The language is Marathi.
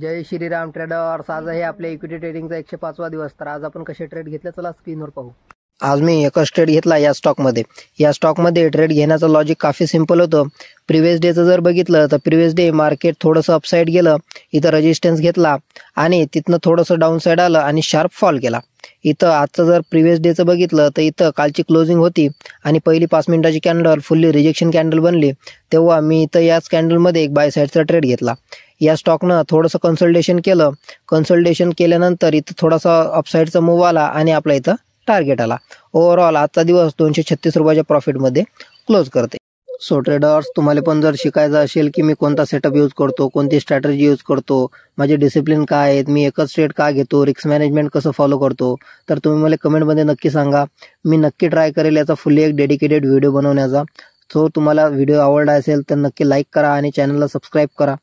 जय श्रीराम ट्रेडर्स. आज आहे आपल्या इक्विटी ट्रेडिंगचा 105वा दिवस. तर आज आपण कसे ट्रेड घेतले चला स्क्रीनवर पाहू. आज मी एकच ट्रेड घेतला या स्टॉकमध्ये ट्रेड घेण्याचं लॉजिक काफी सिंपल होतं. प्रिव्हियस डेचं जर बघितलं तर प्रिव्हियस डे मार्केट थोडंसं अपसाईड गेलं, इथं रेजिस्टन्स घेतला आणि तिथनं थोडंसं डाऊन साईड आलं आणि शार्प फॉल केला. इथं आजचं जर प्रिव्हियस डेचं बघितलं तर इथं कालची क्लोजिंग होती आणि पहिली 5 मिनिटाची कॅन्डल फुल्ली रिजेक्शन कॅन्डल बनली. तेव्हा मी इथं याच कॅन्डलमध्ये एक बाय साईडचा ट्रेड घेतला. या स्टॉकनं थोडंसं कन्सल्टेशन केल्यानंतर इथं थोडासा अपसाईडचा मूव्ह आला आणि आपला इथं टार्गेट आला. ओव्हरऑल आजचा दिवस 236 रुपयाच्या प्रॉफिटमध्ये क्लोज करते. सो ट्रेडर्स, तुम्हाला पण जर शिकायचं असेल की मी कोणता सेटअप यूज करतो, कोणती स्ट्रॅटेजी यूज करतो, माझे डिसिप्लिन काय आहेत, मी एकच ट्रेड का घेतो, रिस्क मॅनेजमेंट कसं फॉलो करतो, तर तुम्ही मला कमेंटमध्ये नक्की सांगा. मी नक्की ट्राय करेल याचा फुल्ली एक डेडिकेटेड व्हिडिओ बनवण्याचा. सो तुम्हाला व्हिडिओ आवडला असेल तर नक्की लाईक करा आणि चॅनलला सबस्क्राईब करा.